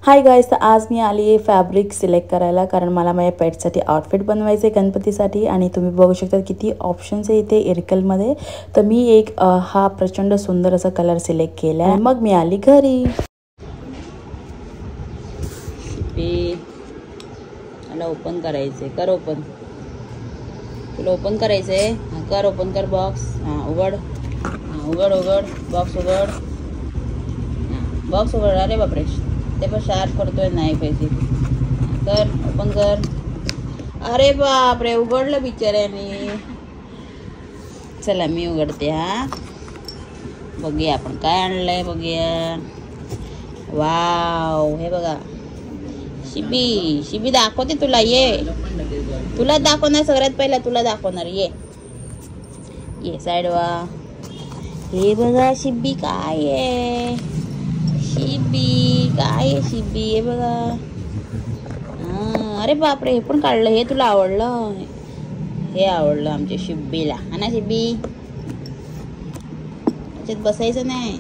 Hi guys, तर आज मी आली आहे फॅब्रिक सिलेक्ट करायला, कारण मला माझ्या पेटसाठी आउटफिट बनवायचे गणपतीसाठी. आणि तुम्ही बघू शकता किती ऑप्शन्स आहे इथे इरकलमध्ये. तर मी एक हा प्रचंड सुंदर असा कलर सिलेक्ट केला आहे. मग मी आली घरी. मला ओपन करायचे, कर ओपन. तुला ओपन करायचंय, कर ओपन कर बॉक्स. उघड, उघड उघड बॉक्स उघड, बॉक्स उघड. अरे बापरे, ते पण शार्प करतोय नाही पैसे. कर ओपन कर. अरे बापरे, उघडलं बिचाऱ्याने. चला मी उघडते. बघूया आपण काय आणलंय, बघूया. वाव, हे बघा शिबी. शिबी दाखवते तुला, ये. तुला दाखवणार, सगळ्यात पहिला तुला दाखवणार. ये साईड वा. हे बघा शिबी काय आहे. शिबी काय आहे, शिबी हे बघा. अरे बापरे, हे पण काढलं. हे तुला आवडलं, हे आवडलं आमच्या शिब्बीला. हा ना शिब्बी, त्याच्यात बसायचं नाही.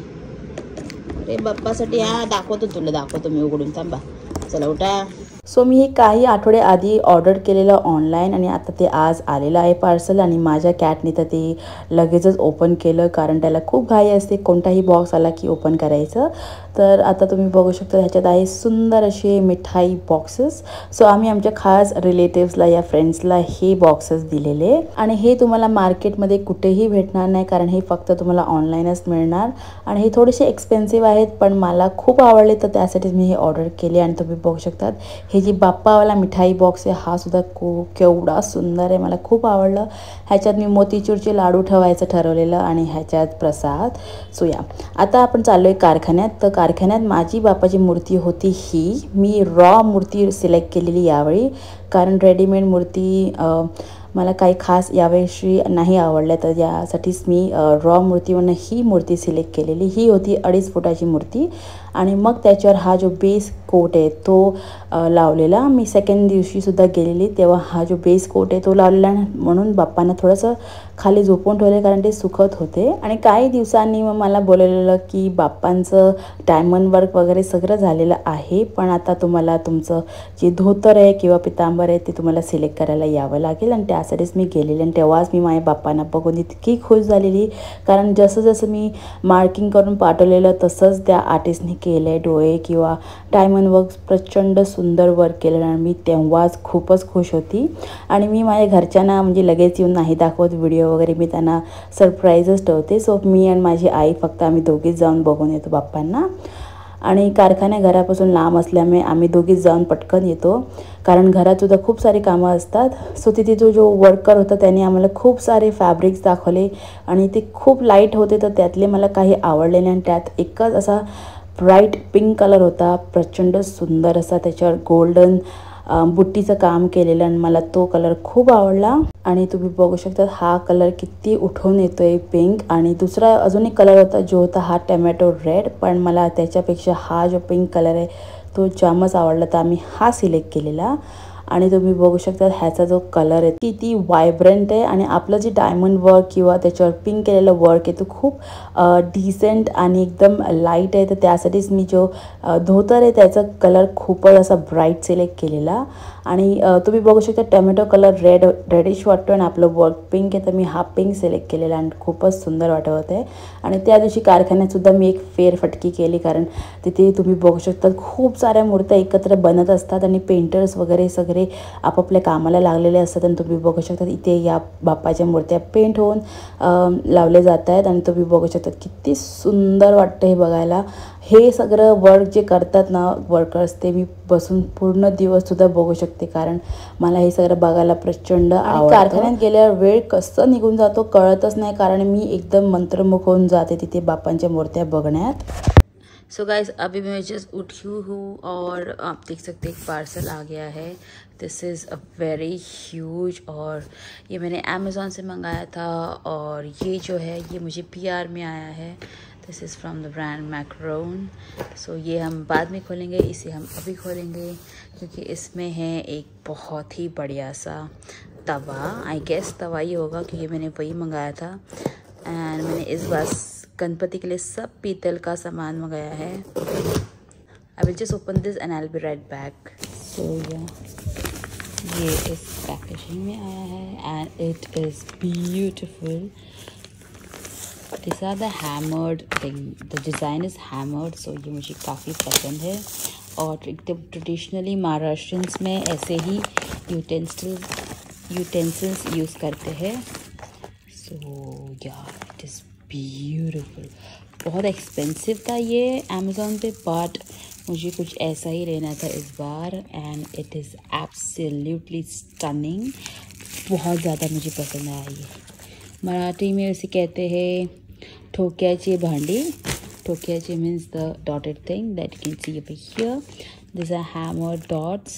अरे बाप्पासाठी. दाखवतो तुला, दाखवतो मी उघडून. थांबा, चला उठा. सो मी हे काही आठवडे आधी ऑर्डर केलेलं ऑनलाईन, आणि आता ते आज आलेलं आहे पार्सल. आणि माझ्या कॅटने तर ते लगेचच ओपन केलं, कारण त्याला खूप घाई असते कोणताही बॉक्स आला की ओपन करायचं. तर आता तुम्ही बघू शकता ह्याच्यात आहे सुंदर असे मिठाई बॉक्सेस. सो आम्ही आमच्या खास रिलेटिव्सला या फ्रेंड्सला हे बॉक्सेस दिलेले. आणि हे तुम्हाला मार्केटमध्ये कुठेही भेटणार नाही, कारण हे फक्त तुम्हाला ऑनलाईनच मिळणार. आणि हे थोडेसे एक्सपेन्सिव्ह आहेत, पण मला खूप आवडले, तर त्यासाठीच मी हे ऑर्डर केले. आणि तुम्ही बघू शकतात हे जी बाप्पावाला मिठाई बॉक्स आहे, हा सुद्धा केवढा सुंदर आहे, मला खूप आवडलं. ह्याच्यात मी मोतीचूरचे लाडू ठेवायचं ठरवलेलं, आणि ह्याच्यात प्रसाद. सो या, आता आपण चाललो आहे कारखान्यात. तर कारखान्यात माझी बाप्पाची मूर्ती होती ही. मी रॉ मूर्ती सिलेक्ट केलेली यावेळी, कारण रेडीमेड मूर्ती मला काही खास यावेळी नाही आवडल्या. तर यासाठीच मी रॉ मूर्तीवरनं ही मूर्ती सिलेक्ट केलेली. ही होती 2.5 फुटाची मूर्ती. आणि मग त्याच्यावर हा जो बेस कोट आहे तो लावलेला. मी सेकंड दिवशीसुद्धा गेलेली, तेव्हा हा जो बेस कोट आहे तो लावलेला, म्हणून बाप्पांना थोडंसं खाली झोपून ठेवले, कारण ते सुकत होते. आणि काही दिवसांनी मग मला बोलवलेलं की बाप्पांचं डायमंड वर्क वगैरे सगळं झालेलं आहे, पण आता तुम्हाला तुमचं जे धोतर आहे किंवा पितांबर आहे ते तुम्हाला सिलेक्ट करायला यावं लागेल. आणि त्यासाठीच मी गेलेले. आणि तेव्हाच मी माझ्या बाप्पांना बघून इतकी खुश झालेली, कारण जसं जसं मी मार्किंग करून पाठवलेलं तसंच त्या आर्टिस्टने केलं आहे. डोळे किंवा डायमंड वर्क प्रचंड सुंदर वर्क केलेलं, आणि मी तेव्हाच खूपच खुश होती. आणि मी माझ्या घरच्यांना म्हणजे लगेच येऊन नाही दाखवत व्हिडिओ वगैरे, मी त्यांना सरप्राईजच ठेवते. सो मी आणि माझी आई फक्त आम्ही दोघीच जाऊन बघून येतो बाप्पांना. आणि कारखाना घरापासून लांब असल्यामुळे आम्ही दोघीच जाऊन पटकन येतो, कारण घरातसुद्धा खूप सारी कामं असतात. सो तिथे जो वर्कर होता त्याने आम्हाला खूप सारे फॅब्रिक्स दाखवले, आणि ते खूप लाईट होते, तर त्यातले मला काही आवडले नाही. आणि त्यात एकच असा ब्राईट पिंक कलर होता, प्रचंड सुंदर असा, त्याच्यावर गोल्डन बुट्टीचं काम केलेलं, आणि मला तो कलर खूप आवडला. आणि तुम्ही बघू शकता हा कलर किती उठून येतोय, पिंक. आणि दुसरा अजून एक कलर होता जो होता हा टमॅटो रेड, पण मला त्याच्यापेक्षा हा जो पिंक कलर आहे तो जामच आवडला, तर आम्ही हा सिलेक्ट केलेला. आणि तुम्ही बघू शकता ह्याचा जो कलर आहे किती व्हायब्रंट आहे, आणि आपलं जे डायमंड वर्क किंवा त्याच्यावर पिंक केलेलं वर्क आहे तो खूप डिसेंट आणि एकदम लाईट आहे. तर त्यासाठीच मी जो धोतर आहे त्याचा कलर खूपच असा ब्राईट सिलेक्ट केलेला. आणि तुम्ही बघू शकता टमॅटो कलर रेडिश वाटतो, आणि आपलं वर्क पिंक आहे, तर मी हा पिंक सिलेक्ट केलेला, आणि खूपच सुंदर वाटत होते. आणि त्या दिवशी कारखान्यातसुद्धा मी एक फेरफटकी केली, कारण तिथे तुम्ही बघू शकता खूप साऱ्या मूर्त्या एकत्र बनत असतात, आणि पेंटर्स वगैरे सगळे आपापल्या कामाला लागलेले असतात. आणि तुम्ही बघू शकता इथे या बाप्पाच्या मूर्त्या पेंट होऊन लावले जात आहेत. आणि तुम्ही बघू शकता किती सुंदर वाटतं हे बघायला. हे सगळं वर्क जे करतात ना वर्कर्स, ते मी बसून पूर्ण दिवससुद्धा बघू शकते, कारण मला हे सगळं बघायला प्रचंड आवडतं. कारखान्यात गेल्यावर वेळ कसं निघून जातो कळतच नाही, कारण मी एकदम मंत्रमुग्ध होऊन जाते तिथे बाप्पांच्या मूर्त्या बघण्यात. सो गाइस, अभी मैं जस्ट उठी हूँ और आप देख सकते हैं एक पार्सल आ गया है. This is a very huge, और ये मैंने अमेज़ॉन से मंगाया था, और ये जो है ये मुझे PR में आया है. This is from the brand Macron. So ये हम बाद में खोलेंगे, इसे हम अभी खोलेंगे, क्योंकि इसमें है एक बहुत ही बढ़िया सा तवा. आई गेस तवा ही होगा, क्योंकि मैंने वही मंगाया था. एंड मैंने इस बार गणपति के लिए सब पीतल का सामान मंगाया है. I will just open this and I'll be right back. So yeah, ये इस पैकेजिंग में आया है and it is beautiful. These are the hammered thing. The design is hammered, so ये मुझे काफ़ी पसंद है. और एकदम ट्रेडिशनली महाराष्ट्रियंस में ऐसे ही यूटेंसिल्स यूज़ करते हैं. सो या इट इज़ ब्यूटिफुल. बहुत एक्सपेंसिव था ये अमेज़ॉन पे, बट मुझे कुछ ऐसा ही लेना था इस बार and it is absolutely stunning. बहुत ज़्यादा मुझे पसंद आया ये. मराठी में उसे कहते हैं ठोक्याची भांडी. ठोक्याची means the dotted thing that you can see over here. These are hammer dots.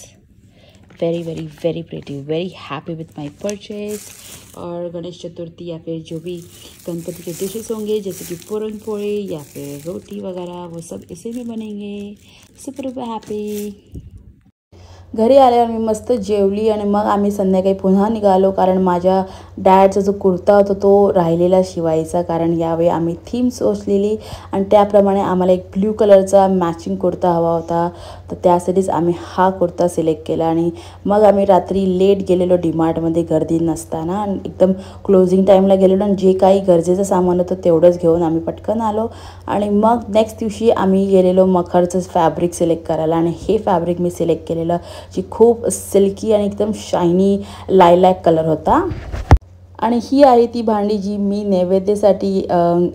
Very very very pretty. Very happy with my purchase. और गणेश चतुर्थी या फिर जो भी गणपति के डिशेस होंगे जैसे कि पुरणपोळी या फिर रोटी वगैरह, वो सब इसी में बनेंगे. Super happy. घरी आल्यावर मी मस्त जेवली आणि मग आम्ही संध्याकाळी पुन्हा निघालो, कारण माझ्या डॅडचा जो कुर्ता होता तो राहिलेला शिवायचा, कारण यावेळी आम्ही थीम सोचलेली आणि त्याप्रमाणे आम्हाला एक ब्ल्यू कलरचा मॅचिंग कुर्ता हवा होता. तर त्यासाठीच आम्ही हा कुर्ता सिलेक्ट केला. आणि मग आम्ही रात्री लेट गेलेलो डीमार्टमध्ये गर्दी नसताना, आणि एकदम क्लोजिंग टाईमला गेलेलो आणि जे काही गरजेचं सामान होतं तेवढंच घेऊन आम्ही पटकन आलो. आणि मग नेक्स्ट दिवशी आम्ही गेलेलो मखरचं फॅब्रिक सिलेक्ट करायला, आणि हे फॅब्रिक मी सिलेक्ट केलेलं जी खूप सिल्की आणि एकदम शायनी लायलॅक कलर होता. आणि ही आहे ती भांडी जी मी नैवेद्यासाठी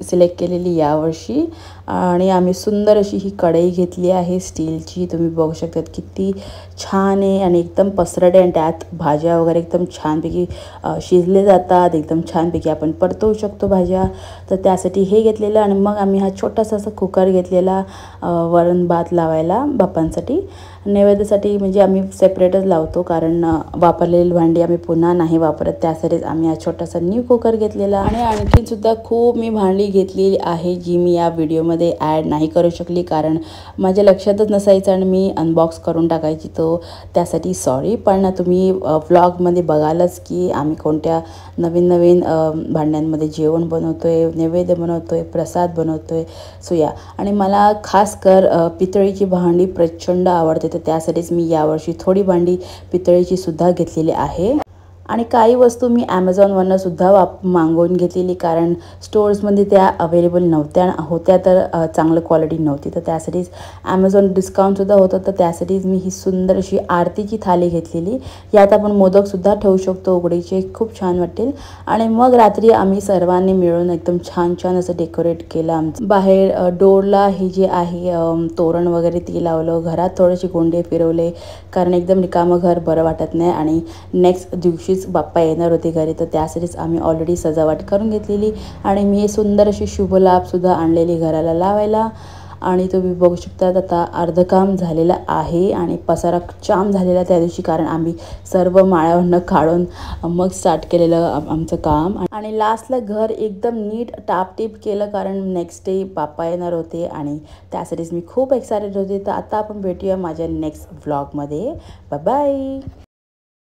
सिलेक्ट केलेली यावर्षी. आणि आम्ही सुंदर अशी ही कढई घेतली आहे स्टीलची. तुम्ही बघू शकतात किती छान आहे आणि एकदम पसरट आहे, आणि त्यात भाज्या वगैरे एकदम छानपैकी शिजले जातात. एकदम छानपैकी आपण परतवू शकतो भाज्या. तर त्यासाठी हे घेतलेलं. आणि मग आम्ही हा छोटासा असा कुकर घेतलेला वरण भात लावायला बाप्पांसाठी. नैवेद्यासाठी म्हणजे आम्ही सेपरेटच लावतो, कारण वापरलेली भांडी आम्ही पुन्हा नाही वापरत. त्यासाठीच आम्ही हा छोटासा न्यू कुकर घेतलेला. आणि आणखीनसुद्धा खूप मी भांडी घेतलेली आहे जी मी या व्हिडिओमध्ये ॲड नाही करू शकली, कारण माझ्या लक्षातच नसायचं आणि मी अनबॉक्स करून टाकायची. तो त्यासाठी सॉरी. पण तुम्ही व्लॉगमध्ये बघालच की आम्ही कोणत्या नवीन नवीन भांड्यांमध्ये जेवण बनवतो आहे, नैवेद्य बनवतो आहे, प्रसाद बनवतो आहे. सो या. आणि मला खास कर पितळीची भांडी प्रचंड आवडते, तर त्यासाठीच मी यावर्षी थोडी भांडी पितळीची सुद्धा घेतलेली आहे. आणि काही वस्तू मी ॲमेझॉनवरनं सुद्धा मागवून घेतलेली, कारण स्टोर्समध्ये त्या अवेलेबल नव्हत्या होत्या, तर चांगलं क्वालिटी नव्हती. तर त्यासाठीच ॲमेझॉन डिस्काउंटसुद्धा होतं, तर त्यासाठीच मी ही सुंदर अशी आरतीची थाली घेतलेली. यात आपण मोदकसुद्धा ठेवू शकतो उकडीचे, खूप छान वाटेल. आणि मग रात्री आम्ही सर्वांनी मिळून एकदम छान छान असं डेकोरेट केलं. आमचं बाहेर डोरला हे जे आहे तोरण वगैरे ते लावलं. घरात थोडेसे गोंडे फिरवले, कारण एकदम रिकामं घर बरं वाटत नाही. आणि नेक्स्ट दिवशी बाप्पा येणार होते घरी, तर त्यासाठीच आम्ही ऑलरेडी सजावट करून घेतलेली. आणि मी सुंदर अशी शुभलाभसुद्धा आणलेली घराला लावायला. आणि तुम्ही बघू शकता आता अर्धं काम झालेलं आहे आणि पसारा जाम झालेला त्या दिवशी, कारण आम्ही सर्व माळ्यावरनं काढून मग स्टार्ट केलेलं आमचं काम. आणि लास्टला घर एकदम नीट टापटीप केलं, कारण नेक्स्ट डे बाप्पा येणार होते आणि त्यासाठीच मी खूप एक्सायटेड होते. तर आता आपण भेटूया माझ्या नेक्स्ट व्लॉगमध्ये. Bye bye.